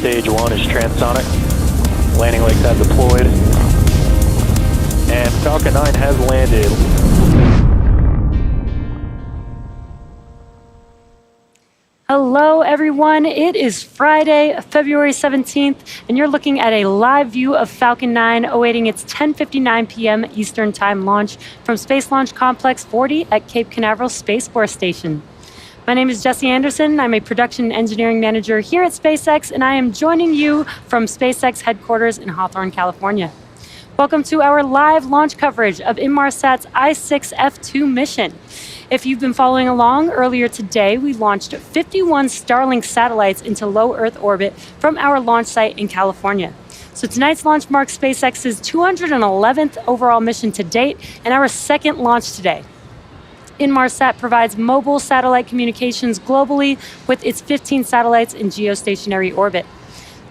Stage 1 is transonic. Landing legs have deployed. And Falcon 9 has landed. Hello, everyone. It is Friday, February 17th, and you're looking at a live view of Falcon 9 awaiting its 10:59 p.m. Eastern Time launch from Space Launch Complex 40 at Cape Canaveral Space Force Station. My name is Jesse Anderson. I'm a production and engineering manager here at SpaceX, and I am joining you from SpaceX headquarters in Hawthorne, California. Welcome to our live launch coverage of Inmarsat's I-6F2 mission. If you've been following along, earlier today we launched 51 Starlink satellites into low Earth orbit from our launch site in California. So tonight's launch marks SpaceX's 211th overall mission to date and our second launch today. Inmarsat provides mobile satellite communications globally with its 15 satellites in geostationary orbit.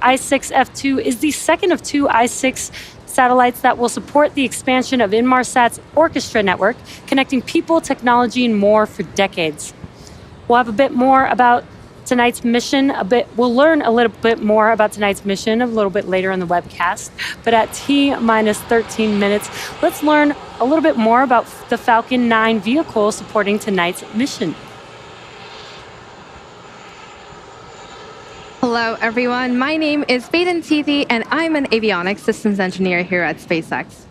I-6F2 is the second of two I-6 satellites that will support the expansion of Inmarsat's Orchestra network, connecting people, technology, and more for decades. We'll have a bit more about tonight's mission, we'll learn a little bit more about tonight's mission a little bit later in the webcast, but at T-minus 13 minutes, let's learn a little bit more about the Falcon 9 vehicle supporting tonight's mission. Hello, everyone. My name is Baden Tithi, and I'm an avionics systems engineer here at SpaceX.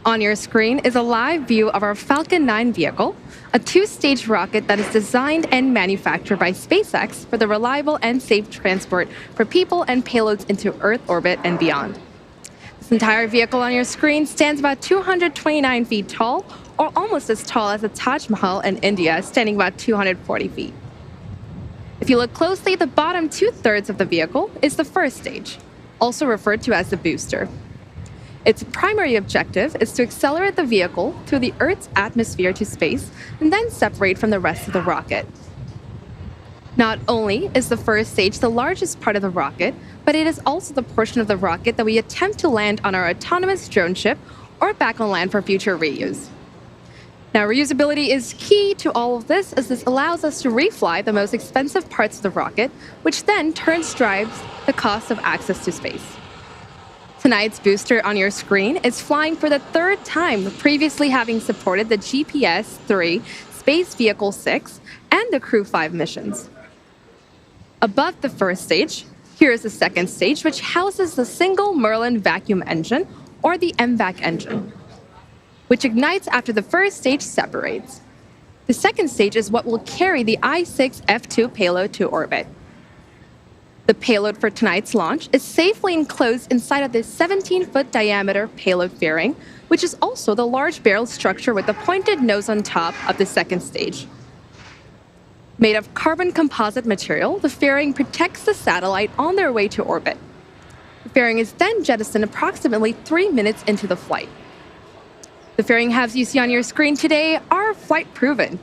On your screen is a live view of our Falcon 9 vehicle, a two-stage rocket that is designed and manufactured by SpaceX for the reliable and safe transport for people and payloads into Earth orbit and beyond. This entire vehicle on your screen stands about 229 feet tall, or almost as tall as the Taj Mahal in India, standing about 240 feet. If you look closely, the bottom two-thirds of the vehicle is the first stage, also referred to as the booster. Its primary objective is to accelerate the vehicle through the Earth's atmosphere to space and then separate from the rest of the rocket. Not only is the first stage the largest part of the rocket, but it is also the portion of the rocket that we attempt to land on our autonomous drone ship or back on land for future reuse. Now, reusability is key to all of this, as this allows us to refly the most expensive parts of the rocket, which then drives the cost of access to space. Tonight's booster on your screen is flying for the third time, previously having supported the GPS-3, Space Vehicle 6, and the Crew 5 missions. Above the first stage, here is the second stage, which houses the single Merlin vacuum engine, or the MVAC engine, which ignites after the first stage separates. The second stage is what will carry the I-6F2 payload to orbit. The payload for tonight's launch is safely enclosed inside of this 17-foot diameter payload fairing, which is also the large barrel structure with the pointed nose on top of the second stage. Made of carbon composite material, the fairing protects the satellite on their way to orbit. The fairing is then jettisoned approximately 3 minutes into the flight. The fairing halves you see on your screen today are flight-proven.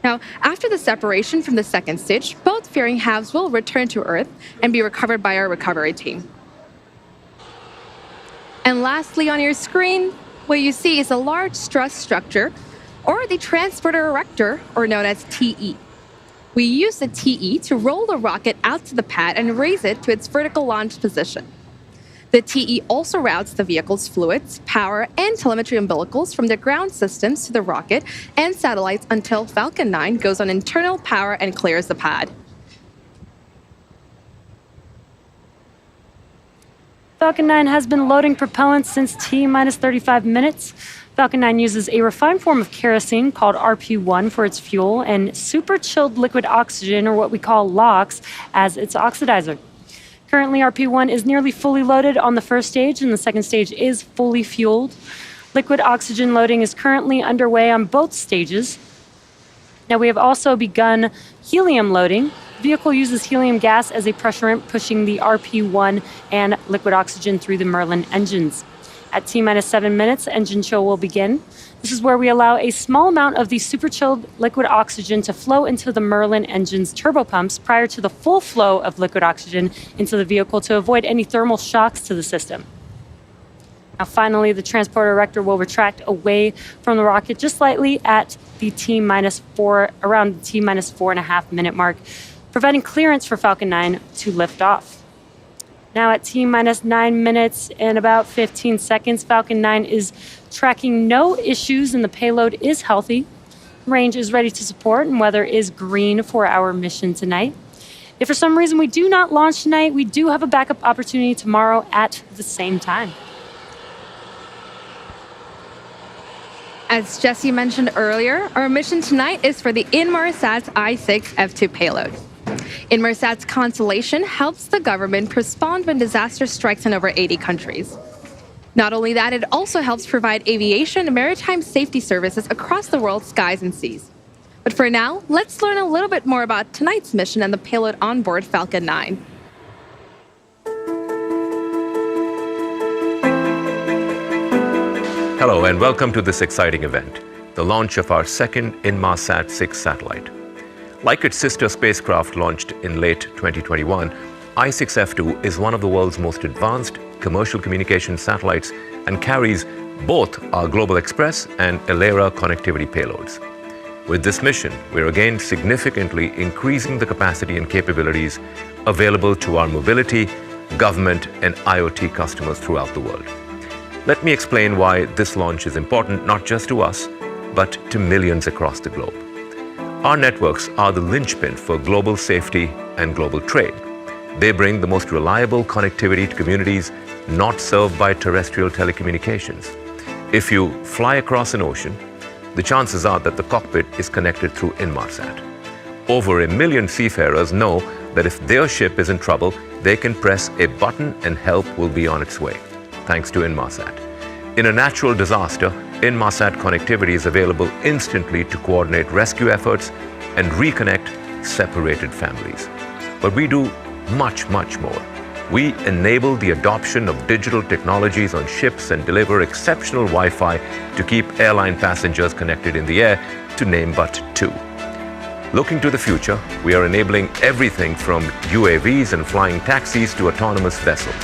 Now, after the separation from the second stage, both fairing halves will return to Earth and be recovered by our recovery team. And lastly, on your screen, what you see is a large strut structure, or the transporter erector, or known as TE. We use the TE to roll the rocket out to the pad and raise it to its vertical launch position. The TE also routes the vehicle's fluids, power, and telemetry umbilicals from the ground systems to the rocket and satellites until Falcon 9 goes on internal power and clears the pad. Falcon 9 has been loading propellant since T-minus 35 minutes. Falcon 9 uses a refined form of kerosene called RP1 for its fuel and super chilled liquid oxygen, or what we call LOX, as its oxidizer. Currently, RP1 is nearly fully loaded on the first stage, and the second stage is fully fueled. Liquid oxygen loading is currently underway on both stages. Now, we have also begun helium loading. The vehicle uses helium gas as a pressurant, pushing the RP1 and liquid oxygen through the Merlin engines. At T-minus 7 minutes, engine chill will begin. This is where we allow a small amount of the super chilled liquid oxygen to flow into the Merlin engine's turbopumps prior to the full flow of liquid oxygen into the vehicle to avoid any thermal shocks to the system. Now, finally, the transporter erector will retract away from the rocket just slightly at the around the T-minus 4.5 minute mark, providing clearance for Falcon 9 to lift off. Now at T-minus 9 minutes and about 15 seconds, Falcon 9 is tracking no issues and the payload is healthy. Range is ready to support and weather is green for our mission tonight. If for some reason we do not launch tonight, we do have a backup opportunity tomorrow at the same time. As Jesse mentioned earlier, our mission tonight is for the Inmarsat's I-6F2 payload. Inmarsat's constellation helps the government respond when disaster strikes in over 80 countries. Not only that, it also helps provide aviation and maritime safety services across the world's skies and seas. But for now, let's learn a little bit more about tonight's mission and the payload on board Falcon 9. Hello and welcome to this exciting event, the launch of our second Inmarsat 6 satellite. Like its sister spacecraft launched in late 2021, I-6F2 is one of the world's most advanced commercial communication satellites and carries both our Global Express and ELERA connectivity payloads. With this mission, we're again significantly increasing the capacity and capabilities available to our mobility, government, and IoT customers throughout the world. Let me explain why this launch is important not just to us, but to millions across the globe. Our networks are the linchpin for global safety and global trade. They bring the most reliable connectivity to communities not served by terrestrial telecommunications. If you fly across an ocean, the chances are that the cockpit is connected through Inmarsat. Over 1 million seafarers know that if their ship is in trouble, they can press a button and help will be on its way, thanks to Inmarsat. In a natural disaster, Inmarsat connectivity is available instantly to coordinate rescue efforts and reconnect separated families. But we do much, much more. We enable the adoption of digital technologies on ships and deliver exceptional Wi-Fi to keep airline passengers connected in the air, to name but two. Looking to the future, we are enabling everything from UAVs and flying taxis to autonomous vessels.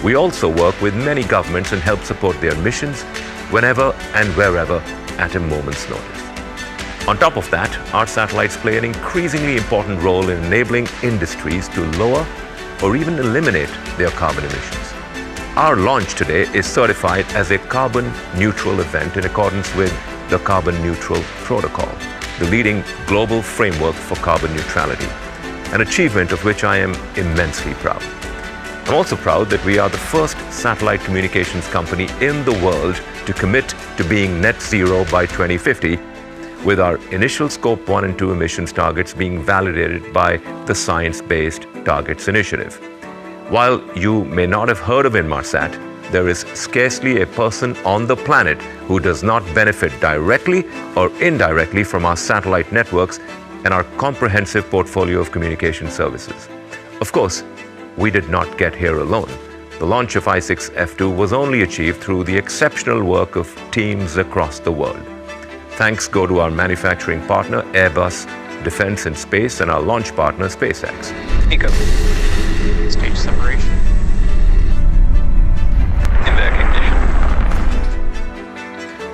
We also work with many governments and help support their missions whenever and wherever at a moment's notice. On top of that, our satellites play an increasingly important role in enabling industries to lower or even eliminate their carbon emissions. Our launch today is certified as a carbon-neutral event in accordance with the Carbon Neutral Protocol, the leading global framework for carbon neutrality, an achievement of which I am immensely proud. I'm also proud that we are the first satellite communications company in the world to commit to being net zero by 2050, with our initial Scope 1 and 2 emissions targets being validated by the Science Based Targets Initiative. While you may not have heard of Inmarsat, there is scarcely a person on the planet who does not benefit directly or indirectly from our satellite networks and our comprehensive portfolio of communication services. Of course, we did not get here alone. The launch of I-6F2 was only achieved through the exceptional work of teams across the world. Thanks go to our manufacturing partner, Airbus, Defense and Space, and our launch partner, SpaceX. Eco. Stage separation. Invac ignition.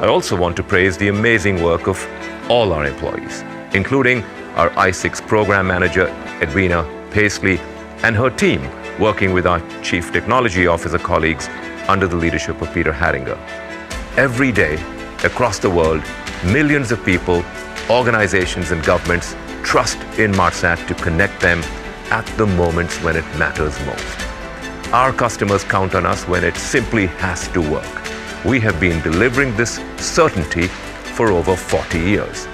I also want to praise the amazing work of all our employees, including our I-6 program manager, Edwina Paisley, and her team, working with our Chief Technology Officer colleagues under the leadership of Peter Haringer. Every day, across the world, millions of people, organizations, and governments trust Inmarsat to connect them at the moments when it matters most. Our customers count on us when it simply has to work. We have been delivering this certainty for over 40 years.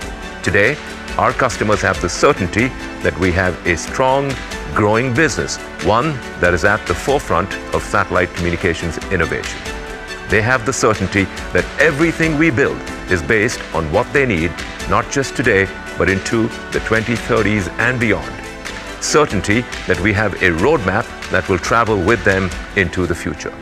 Today, our customers have the certainty that we have a strong, growing business, one that is at the forefront of satellite communications innovation. They have the certainty that everything we build is based on what they need, not just today, but into the 2030s and beyond. Certainty that we have a roadmap that will travel with them into the future.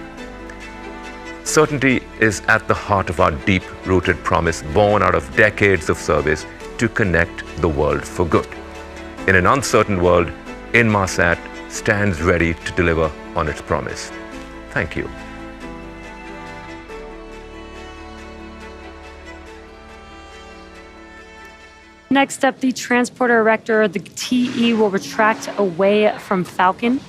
Certainty is at the heart of our deep-rooted promise, born out of decades of service to connect the world for good. In an uncertain world, Inmarsat stands ready to deliver on its promise. Thank you. Next up, the transporter erector, the TE, will retract away from Falcon.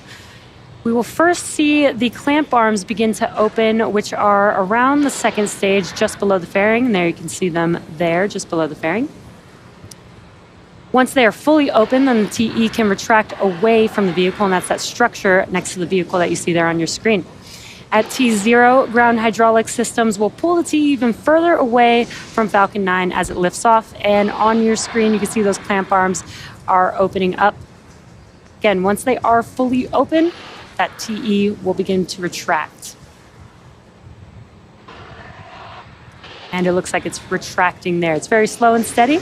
We will first see the clamp arms begin to open, which are around the second stage, just below the fairing. And there you can see them there, just below the fairing. Once they are fully open, then the TE can retract away from the vehicle, and that's that structure next to the vehicle that you see there on your screen. At T0, ground hydraulic systems will pull the TE even further away from Falcon 9 as it lifts off, and on your screen you can see those clamp arms are opening up. Again, once they are fully open, that TE will begin to retract. And it looks like it's retracting there. It's very slow and steady.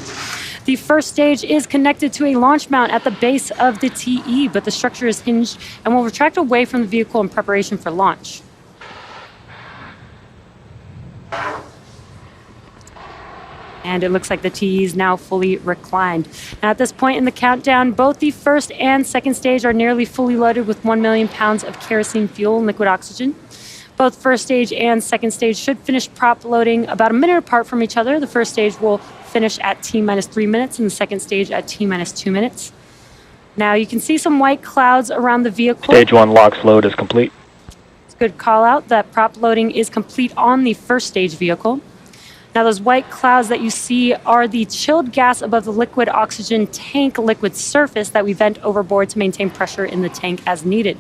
The first stage is connected to a launch mount at the base of the TE, but the structure is hinged and will retract away from the vehicle in preparation for launch. And it looks like the TE is now fully reclined. Now at this point in the countdown, both the first and second stage are nearly fully loaded with 1 million pounds of kerosene fuel and liquid oxygen. Both first stage and second stage should finish prop loading about a minute apart from each other. The first stage will finish at T-minus 3 minutes and the second stage at T-minus 2 minutes. Now you can see some white clouds around the vehicle. Stage 1 LOX load is complete. It's a good call out that prop loading is complete on the first stage vehicle. Now those white clouds that you see are the chilled gas above the liquid oxygen tank liquid surface that we vent overboard to maintain pressure in the tank as needed.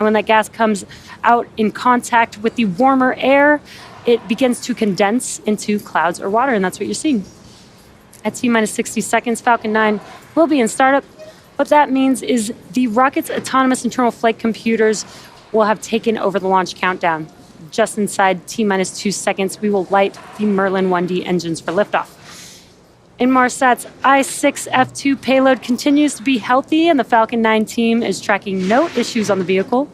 And when that gas comes out in contact with the warmer air, it begins to condense into clouds or water, and that's what you're seeing. At T-minus 60 seconds, Falcon 9 will be in startup. What that means is the rocket's autonomous internal flight computers will have taken over the launch countdown. Just inside T-minus 2 seconds, we will light the Merlin 1D engines for liftoff. Inmarsat's I-6F2 payload continues to be healthy, and the Falcon 9 team is tracking no issues on the vehicle.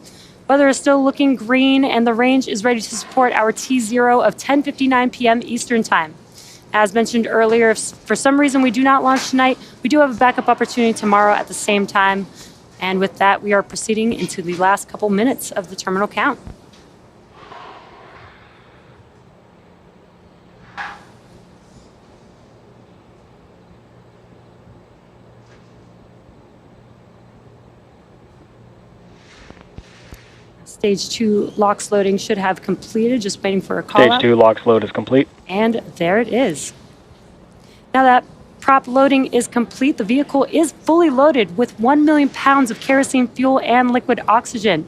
Weather is still looking green, and the range is ready to support our T0 of 10:59 p.m. Eastern Time. As mentioned earlier, if for some reason we do not launch tonight, we do have a backup opportunity tomorrow at the same time. And with that, we are proceeding into the last couple minutes of the terminal count. Stage 2 LOX loading should have completed, just waiting for a call Stage 2 LOX load is complete. And there it is. Now that prop loading is complete, the vehicle is fully loaded with 1 million pounds of kerosene fuel and liquid oxygen.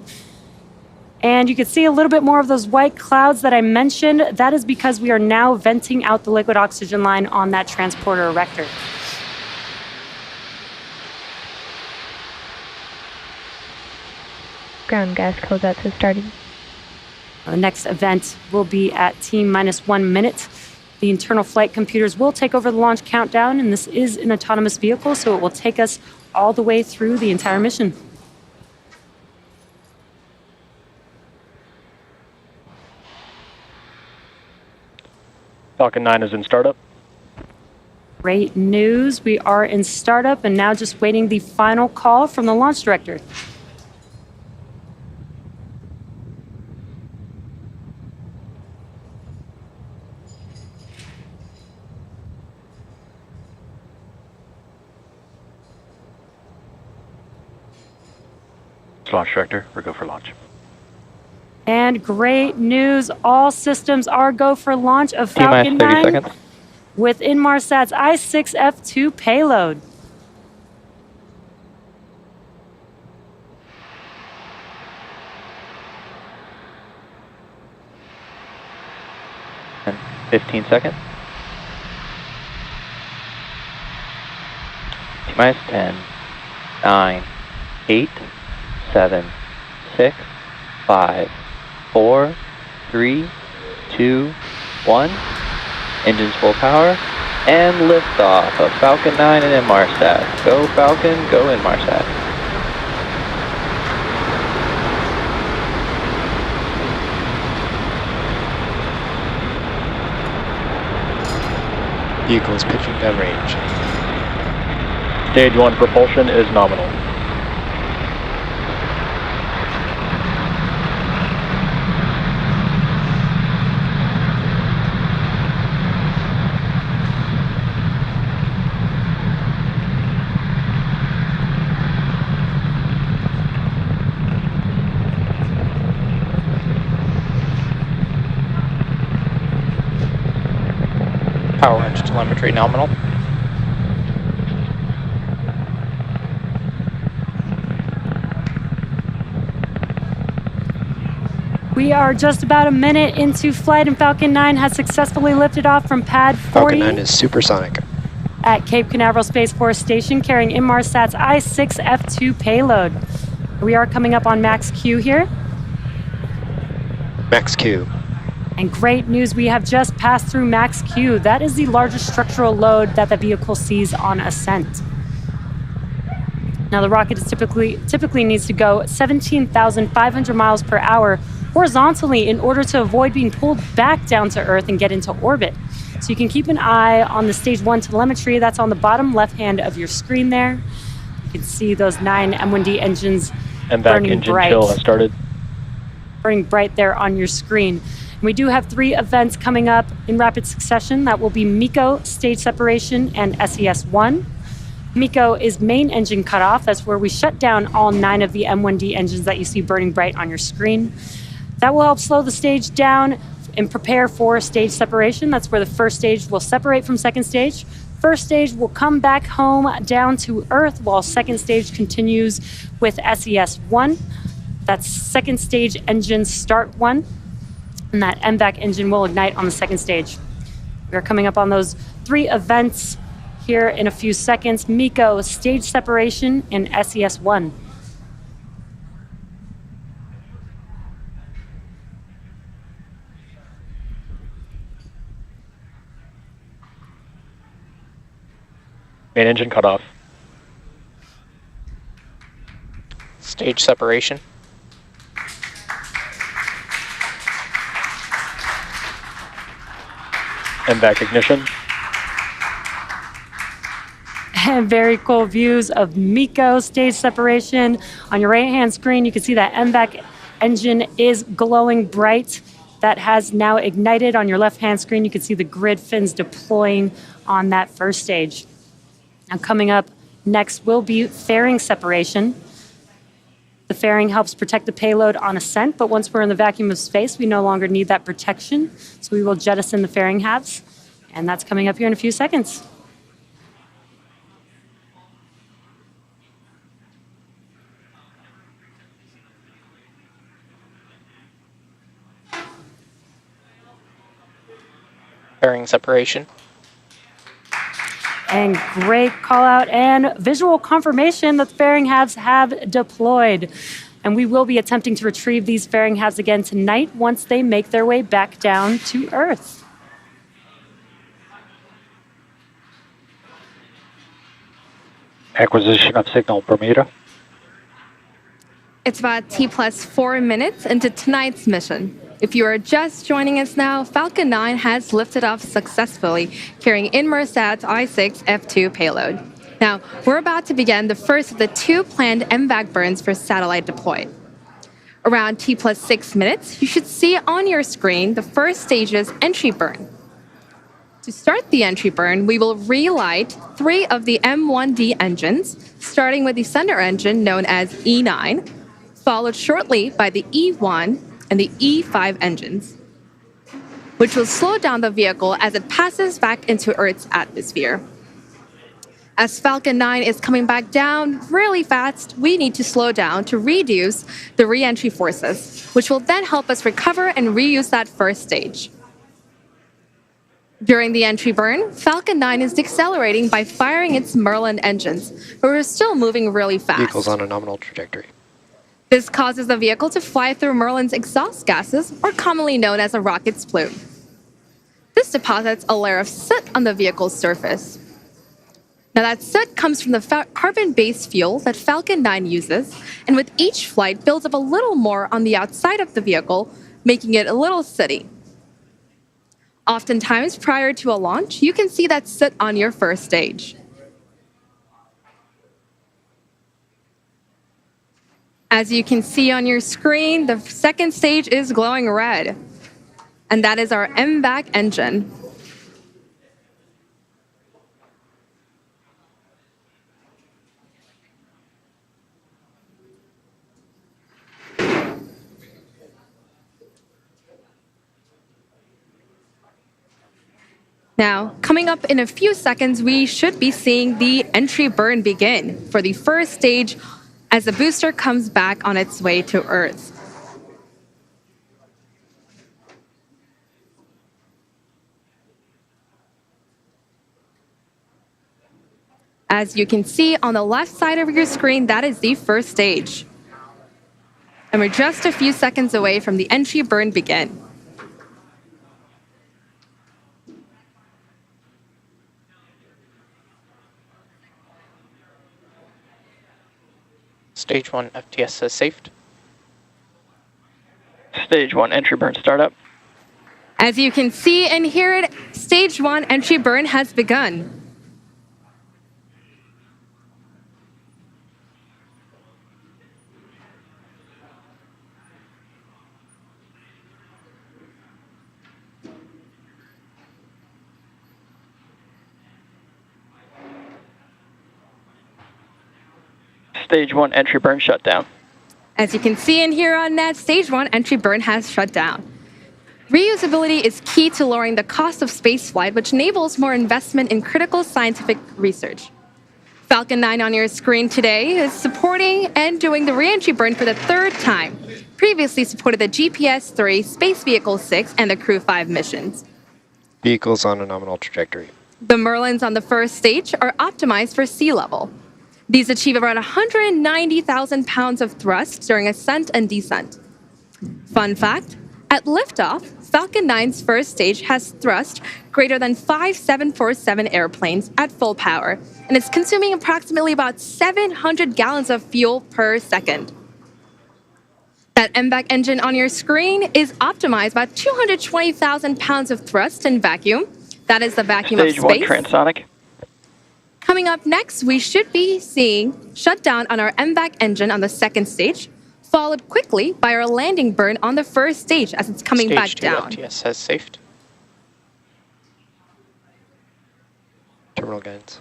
And you can see a little bit more of those white clouds that I mentioned. That is because we are now venting out the liquid oxygen line on that transporter erector. Ground gas codes out to starting. The next event will be at T-minus 1 minute. The internal flight computers will take over the launch countdown, and this is an autonomous vehicle, so it will take us all the way through the entire mission. Falcon 9 is in startup. Great news. We are in startup and now just waiting the final call from the launch director. Launch director, we're go for launch. And great news, all systems are go for launch of Falcon 9 seconds. with Inmarsat's I-6F2 payload. And 15 seconds. T-minus 10, 9, 8, 7, 6, 5, 4, 3, 2, 1. Engines full power and liftoff of Falcon 9 and Inmarsat. Go Falcon, go Inmarsat. Vehicle is pitching downrange. Stage 1 propulsion is nominal. Power engine telemetry nominal. We are just about a minute into flight, and Falcon 9 has successfully lifted off from pad 40 Falcon 9 is supersonic. at Cape Canaveral Space Force Station, carrying Inmarsat's I-6F2 payload. We are coming up on max Q here. Max Q. And great news, we have just passed through max Q. That is the largest structural load that the vehicle sees on ascent. Now the rocket is typically needs to go 17,500 miles per hour horizontally in order to avoid being pulled back down to Earth and get into orbit. So you can keep an eye on the stage 1 telemetry. That's on the bottom left hand of your screen there. You can see those 9 M1D engines burning engine bright. chill has started. Burning bright there on your screen. And we do have 3 events coming up in rapid succession. That will be MECO, stage separation, and SES-1. MECO is main engine cutoff. That's where we shut down all 9 of the M1D engines that you see burning bright on your screen. That will help slow the stage down and prepare for stage separation. That's where the first stage will separate from second stage. First stage will come back home down to Earth, while second stage continues with SES-1. That's second stage engine start 1. And that MVAC engine will ignite on the second stage. We're coming up on those 3 events here in a few seconds. MECO, stage separation, and SES-1. Main engine cutoff. Stage separation. MVAC ignition. And very cool views of MECO stage separation. On your right-hand screen, you can see that MVAC engine is glowing bright. That has now ignited. On your left-hand screen, you can see the grid fins deploying on that first stage. Now coming up next will be fairing separation. The fairing helps protect the payload on ascent, but once we're in the vacuum of space, we no longer need that protection. So we will jettison the fairing halves, and that's coming up here in a few seconds. Fairing separation. And great call out and visual confirmation that the fairing halves have deployed. And we will be attempting to retrieve these fairing halves again tonight once they make their way back down to Earth. Acquisition of signal Bermuda. It's about T+4 minutes into tonight's mission. If you are just joining us now, Falcon 9 has lifted off successfully, carrying Inmarsat's I-6F2 payload. Now, we're about to begin the first of the 2 planned MVAC burns for satellite deploy. Around T+6 minutes, you should see on your screen the first stage's entry burn. To start the entry burn, we will relight 3 of the M1D engines, starting with the center engine known as E9, followed shortly by the E1 and the E5 engines, which will slow down the vehicle as it passes back into Earth's atmosphere. As Falcon 9 is coming back down really fast, we need to slow down to reduce the re-entry forces, which will then help us recover and reuse that first stage. During the entry burn, Falcon 9 is decelerating by firing its Merlin engines, but we're still moving really fast. Vehicle's on a nominal trajectory. This causes the vehicle to fly through Merlin's exhaust gases, or commonly known as a rocket plume. This deposits a layer of soot on the vehicle's surface. Now that soot comes from the carbon-based fuel that Falcon 9 uses, and with each flight builds up a little more on the outside of the vehicle, making it a little sooty. Oftentimes, prior to a launch, you can see that soot on your first stage. As you can see on your screen, the second stage is glowing red, and that is our MVAC engine. Now, coming up in a few seconds, we should be seeing the entry burn begin for the first stage as the booster comes back on its way to Earth. As you can see on the left side of your screen, that is the first stage. And we're just a few seconds away from the entry burn begin. Stage 1 FTS has safed. Stage 1 entry burn startup. As you can see and hear it, stage 1 entry burn has begun. Stage 1 entry burn shutdown. As you can see and hear on net, stage 1 entry burn has shut down. Reusability is key to lowering the cost of spaceflight, which enables more investment in critical scientific research. Falcon 9 on your screen today is supporting and doing the re-entry burn for the third time. Previously supported the GPS-3, Space Vehicle 6, and the Crew 5 missions. Vehicles on a nominal trajectory. The Merlins on the first stage are optimized for sea level. These achieve around 190,000 pounds of thrust during ascent and descent. Fun fact, at liftoff, Falcon 9's first stage has thrust greater than 5 747 airplanes at full power, and it's consuming approximately about 700 gallons of fuel per second. That MVAC engine on your screen is optimized about 220,000 pounds of thrust in vacuum. That is the vacuum of Stage 1 space. transonic. Coming up next, we should be seeing shutdown on our MVAC engine on the second stage, followed quickly by our landing burn on the first stage as it's coming back down. Stage 2 FTS has safed. Terminal guidance.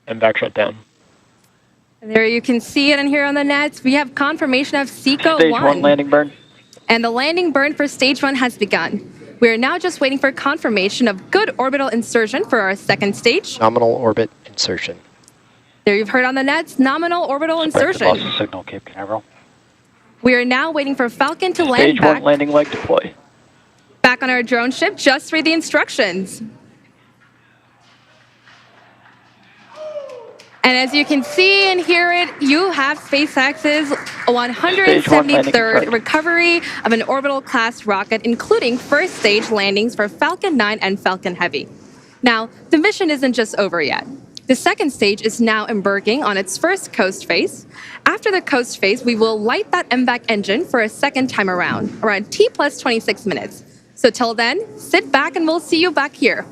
MVAC shutdown. There you can see it and here on the nets. We have confirmation of SECO Stage 1. 1 landing burn. And the landing burn for stage 1 has begun. We are now just waiting for confirmation of good orbital insertion for our second stage. Nominal orbit insertion. There you've heard on the nets, nominal orbital insertion. Loss of signal, Cape Canaveral. We are now waiting for Falcon to land Stage 1 back. landing leg deploy. Back on our drone ship, just read the instructions. And as you can see and hear it, you have SpaceX's 173rd recovery of an orbital class rocket, including first stage landings for Falcon 9 and Falcon Heavy. Now, the mission isn't just over yet. The second stage is now embarking on its first coast phase. After the coast phase, we will light that MVAC engine for a second time around T plus 26 minutes. So till then, sit back and we'll see you back here.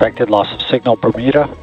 Expected loss of signal Bermuda.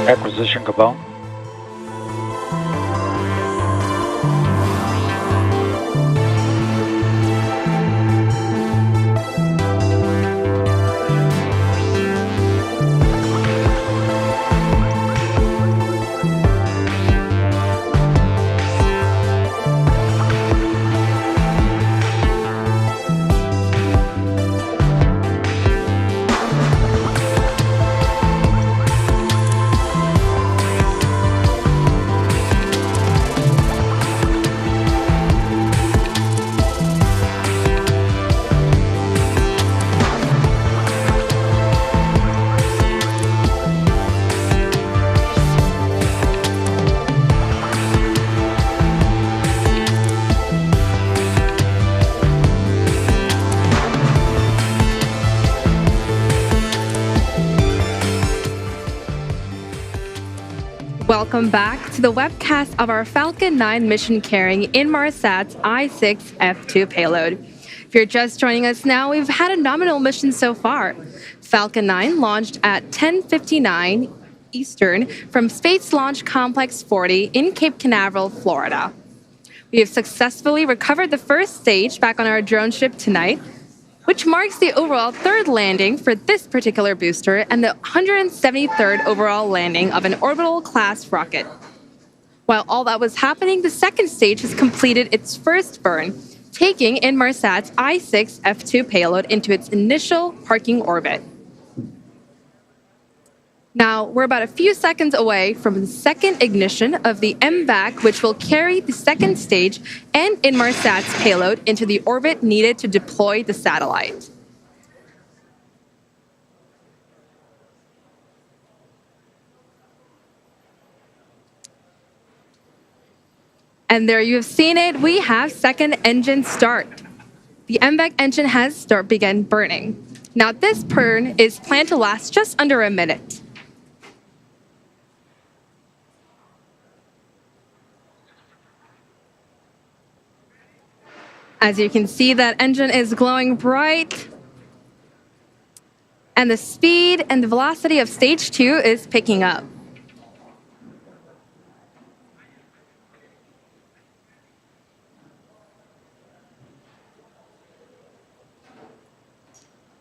Acquisition Gabon. Welcome back to the webcast of our Falcon 9 mission carrying Inmarsat's I-6F2 payload. If you're just joining us now, we've had a nominal mission so far. Falcon 9 launched at 10:59 Eastern from Space Launch Complex 40 in Cape Canaveral, Florida. We have successfully recovered the first stage back on our drone ship tonight, which marks the overall third landing for this particular booster and the 173rd overall landing of an orbital-class rocket. While all that was happening, the second stage has completed its first burn, taking Inmarsat's I-6F2 payload into its initial parking orbit. Now, we're about a few seconds away from the second ignition of the MVAC, which will carry the second stage and Inmarsat's payload into the orbit needed to deploy the satellite. And there you've seen it. We have second engine start. The MVAC engine has begun burning. Now, this burn is planned to last just under a minute. As you can see, that engine is glowing bright. And the speed and the velocity of stage 2 is picking up.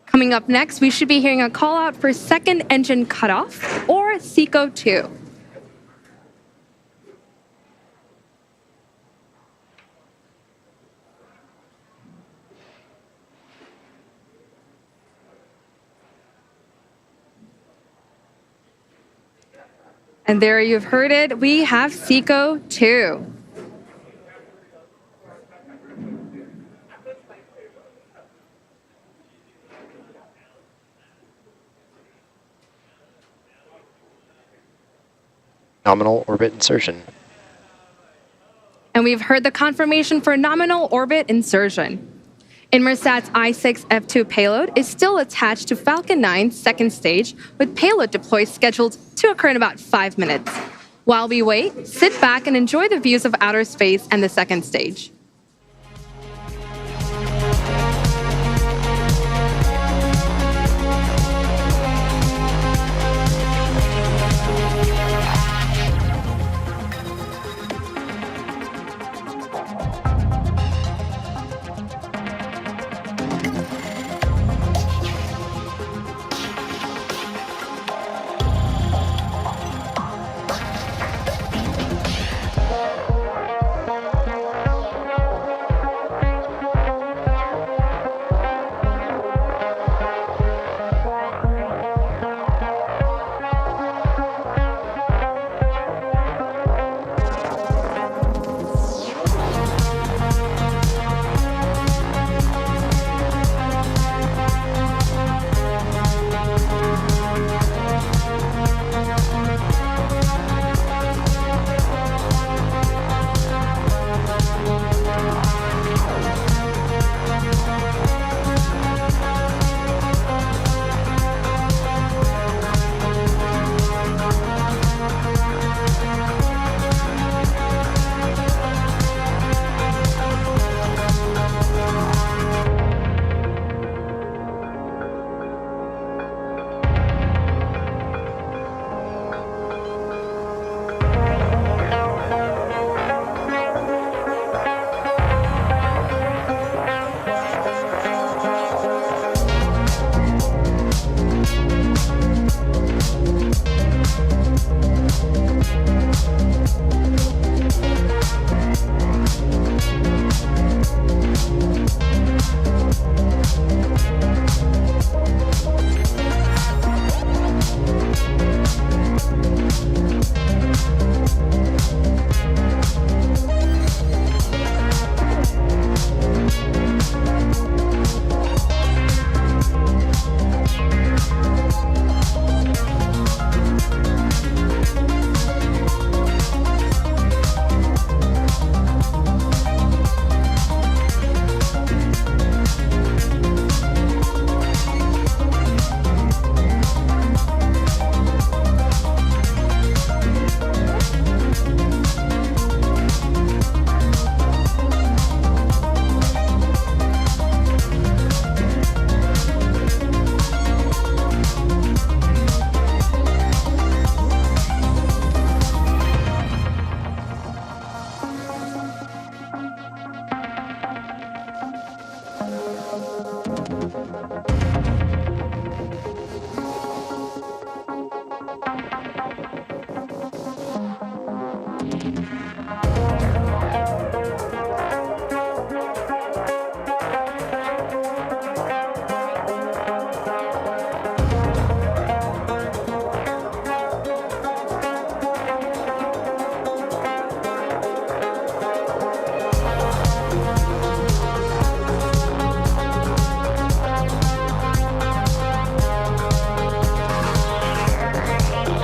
Coming up next, we should be hearing a call out for second engine cutoff, or SECO 2. And there you've heard it, we have SECO 2. Nominal orbit insertion. And we've heard the confirmation for nominal orbit insertion. Inmarsat's I-6F2 payload is still attached to Falcon 9's second stage, with payload deploy scheduled to occur in about 5 minutes. While we wait, sit back and enjoy the views of outer space and the second stage.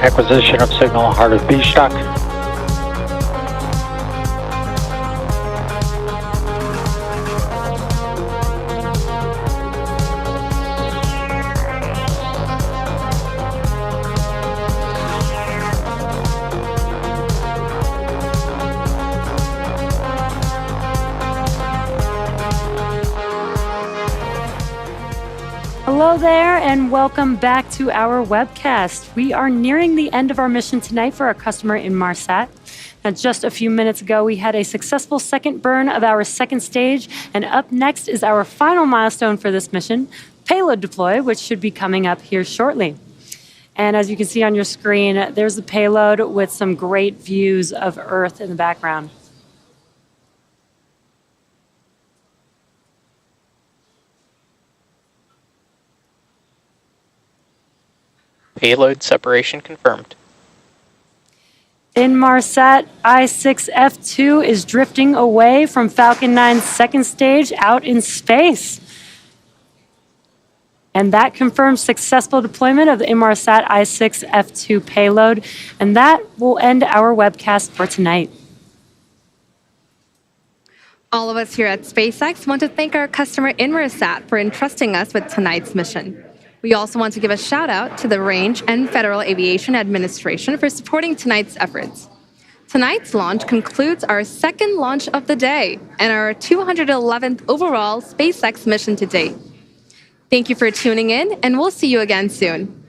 Acquisition of signal, heart of B stock. Hello there, and welcome back to our webcast. We are nearing the end of our mission tonight for our customer Inmarsat. Now, just a few minutes ago, we had a successful second burn of our second stage, and up next is our final milestone for this mission, payload deploy, which should be coming up here shortly. And as you can see on your screen, there's the payload with some great views of Earth in the background. Payload separation confirmed. Inmarsat I6F2 is drifting away from Falcon 9's second stage out in space. And that confirms successful deployment of the Inmarsat I6F2 payload. And that will end our webcast for tonight. All of us here at SpaceX want to thank our customer Inmarsat for entrusting us with tonight's mission. We also want to give a shout out to the Range and Federal Aviation Administration for supporting tonight's efforts. Tonight's launch concludes our second launch of the day and our 211th overall SpaceX mission to date. Thank you for tuning in, and we'll see you again soon.